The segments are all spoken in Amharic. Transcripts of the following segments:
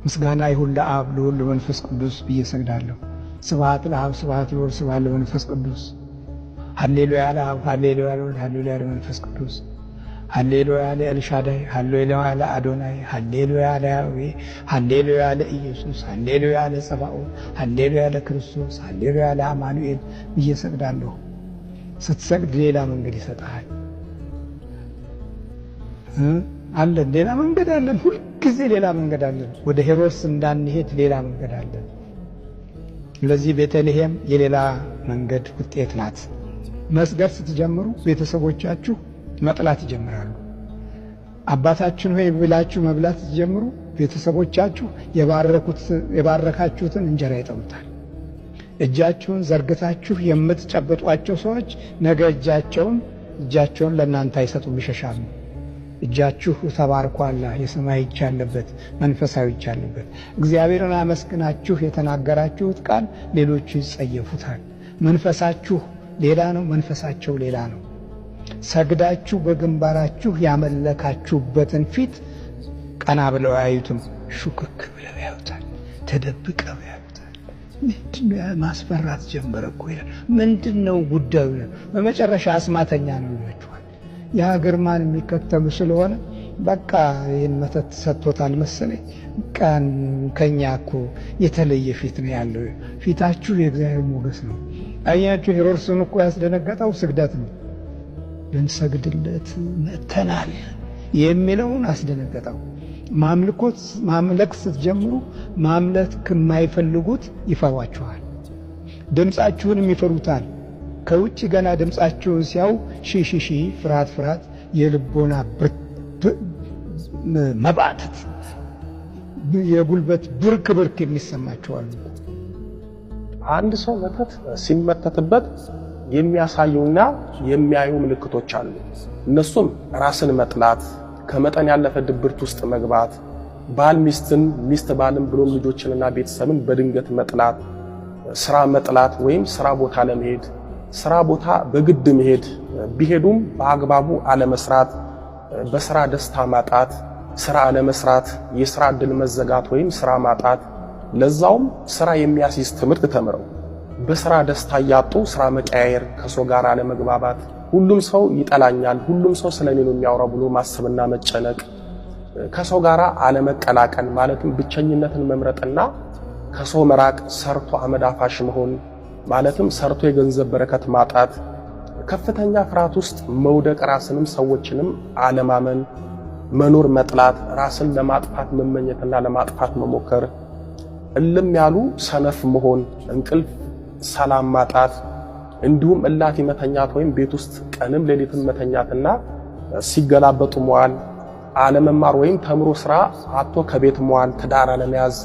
ምስጋና ይሁን ለአብ ለወልድ ለመንፈስ ቅዱስ ብዬ ሰግዳለሁ። ስብሐት ለአብ ስብሐት ለወልድ ስብሐት ለመንፈስ ቅዱስ። ሃሌሉያ ለአብ ሃሌሉያ ለወልድ ሃሌሉያ ለመንፈስ ቅዱስ። ሃሌሉያ ለኤልሻዳይ ሃሌሉያ ለአዶናይ ሃሌሉያ ለያህዌ ሃሌሉያ ለኢየሱስ ሃሌሉያ ለጸባኦት ሃሌሉያ ለክርስቶስ ሃሌሉያ ለአማኑኤል ብዬ ሰግዳለሁ። ስትሰግድ ሌላ መንገድ ይሰጣል አለን። ሌላ መንገድ አለን። ሁልጊዜ ሌላ መንገድ አለን። ወደ ሄሮድስ እንዳንሄድ ሌላ መንገድ አለን። ስለዚህ ቤተልሔም የሌላ መንገድ ውጤት ናት። መስገድ ስትጀምሩ ቤተሰቦቻችሁ መጥላት ይጀምራሉ። አባታችን ሆይ ብላችሁ መብላት ስትጀምሩ ቤተሰቦቻችሁ የባረካችሁትን እንጀራ ይጠሉታል። እጃችሁን ዘርግታችሁ የምትጨብጧቸው ሰዎች ነገ እጃቸውን ለእናንተ አይሰጡም፣ ይሸሻሉ። እጃችሁ ተባርኳል። የሰማይ እጅ ያለበት መንፈሳዊ እጅ ያለበት እግዚአብሔርን አመስግናችሁ የተናገራችሁት ቃል ሌሎቹ ይጸየፉታል። መንፈሳችሁ ሌላ ነው፣ መንፈሳቸው ሌላ ነው። ሰግዳችሁ በግንባራችሁ ያመለካችሁበትን ፊት ቀና ብለው አያዩትም፣ ሹክክ ብለው ያዩታል፣ ተደብቀው ያዩታል። ምንድነው ማስፈራት ጀመረ እኮ ይላል። ምንድነው ጉዳዩ? በመጨረሻ አስማተኛ ነው ይላችኋል። ያ ግርማን የሚከተሉ ስለሆነ በቃ ይህን መተት ሰጥቶታል መሰለኝ። ከኛ እኮ የተለየ ፊት ነው ያለው። ፊታችሁ የእግዚአብሔር ሞገስ ነው። አያችሁ፣ ሄሮድስን እኮ ያስደነገጠው ስግደት ነው። ልንሰግድለት መተናል የሚለውን አስደነገጠው። ማምለክ ስትጀምሩ ማምለክ ከማይፈልጉት ይፈሯችኋል። ድምፃችሁንም ይፈሩታል። ከውጭ ገና ድምፃችሁን ሲያው ሺ ፍርሃት የልቦና መባተት የጉልበት ብርክ የሚሰማቸዋል። አንድ ሰው መተት ሲመተትበት የሚያሳዩና የሚያዩ ምልክቶች አሉ። እነሱም ራስን መጥላት፣ ከመጠን ያለፈ ድብርት ውስጥ መግባት፣ ባል ሚስትን፣ ሚስት ባልን ብሎም ልጆችንና ቤተሰብን በድንገት መጥላት፣ ስራ መጥላት ወይም ስራ ቦታ ለመሄድ፣ ስራ ቦታ በግድ መሄድ፣ ቢሄዱም በአግባቡ አለመስራት፣ በስራ ደስታ ማጣት፣ ስራ አለመስራት፣ የስራ ዕድል መዘጋት ወይም ስራ ማጣት፣ ለዛውም ስራ የሚያስይዝ ትምህርት ተምረው በስራ ደስታ ያጡ ስራ መቀያየር፣ ከሰው ጋር አለመግባባት፣ ሁሉም ሰው ይጠላኛል፣ ሁሉም ሰው ስለኔ ነው የሚያወራው ብሎ ማሰብና መጨነቅ፣ ከሰው ጋር አለመቀላቀል ማለትም ብቸኝነትን መምረጥና ከሰው መራቅ፣ ሰርቶ አመድ አፋሽ መሆን ማለትም ሰርቶ የገንዘብ በረከት ማጣት፣ ከፍተኛ ፍርሃት ውስጥ መውደቅ፣ ራስንም ሰዎችንም አለማመን፣ መኖር መጥላት፣ ራስን ለማጥፋት መመኘትና ለማጥፋት መሞከር፣ እልም ያሉ ሰነፍ መሆን፣ እንቅልፍ ሰላም ማጣት፣ እንዲሁም እላፊ መተኛት ወይም ቤት ውስጥ ቀንም ሌሊትም መተኛትና ሲገላበጡ መዋል፣ አለመማር ወይም ተምሮ ስራ አጥቶ ከቤት መዋል፣ ትዳር አለመያዝ፣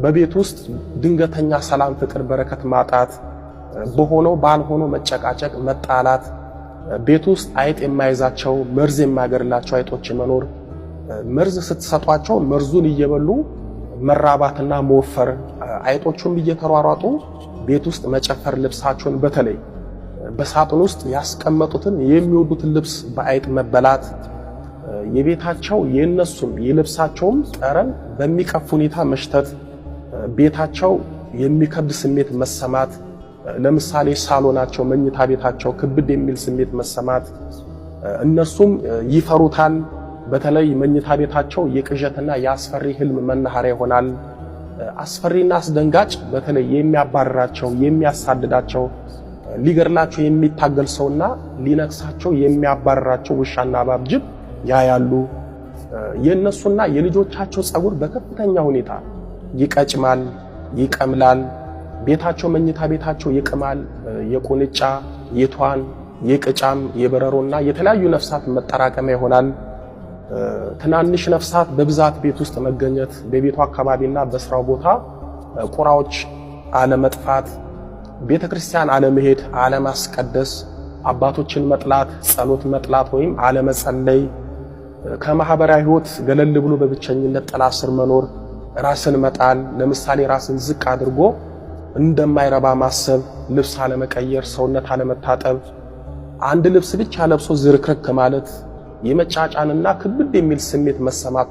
በቤት ውስጥ ድንገተኛ ሰላም፣ ፍቅር፣ በረከት ማጣት፣ በሆነው ባልሆነው መጨቃጨቅ፣ መጣላት፣ ቤት ውስጥ አይጥ የማይዛቸው መርዝ የማይገድላቸው አይጦች መኖር፣ መርዝ ስትሰጧቸው መርዙን እየበሉ መራባትና መወፈር፣ አይጦቹም እየተሯሯጡ ቤት ውስጥ መጨፈር፣ ልብሳቸውን በተለይ በሳጥን ውስጥ ያስቀመጡትን የሚወዱትን ልብስ በአይጥ መበላት፣ የቤታቸው የነሱም የልብሳቸውም ጠረን በሚቀፍ ሁኔታ መሽተት፣ ቤታቸው የሚከብድ ስሜት መሰማት፣ ለምሳሌ ሳሎናቸው፣ መኝታ ቤታቸው ክብድ የሚል ስሜት መሰማት፣ እነሱም ይፈሩታል። በተለይ መኝታ ቤታቸው የቅዠትና የአስፈሪ ህልም መናኸሪያ ይሆናል። አስፈሪና አስደንጋጭ በተለይ የሚያባርራቸው፣ የሚያሳድዳቸው፣ ሊገድላቸው የሚታገል ሰውና ሊነክሳቸው የሚያባርራቸው ውሻና እባብ፣ ጅብ ያያሉ። የነሱና የልጆቻቸው ጸጉር በከፍተኛ ሁኔታ ይቀጭማል፣ ይቀምላል። ቤታቸው መኝታ ቤታቸው ይቅማል። የቁንጫ፣ የቷን፣ የቅጫም፣ የበረሮና የተለያዩ ነፍሳት መጠራቀሚያ ይሆናል። ትናንሽ ነፍሳት በብዛት ቤት ውስጥ መገኘት፣ በቤቱ አካባቢና በስራው ቦታ ቁራዎች አለመጥፋት፣ ቤተክርስቲያን አለመሄድ፣ አለማስቀደስ፣ አባቶችን መጥላት፣ ጸሎት መጥላት ወይም አለመጸለይ፣ ከማህበራዊ ህይወት ገለል ብሎ በብቸኝነት ጥላ ስር መኖር፣ ራስን መጣል፣ ለምሳሌ ራስን ዝቅ አድርጎ እንደማይረባ ማሰብ፣ ልብስ አለመቀየር፣ ሰውነት አለመታጠብ፣ አንድ ልብስ ብቻ ለብሶ ዝርክርክ ማለት፣ የመጫጫንና ክብድ የሚል ስሜት መሰማት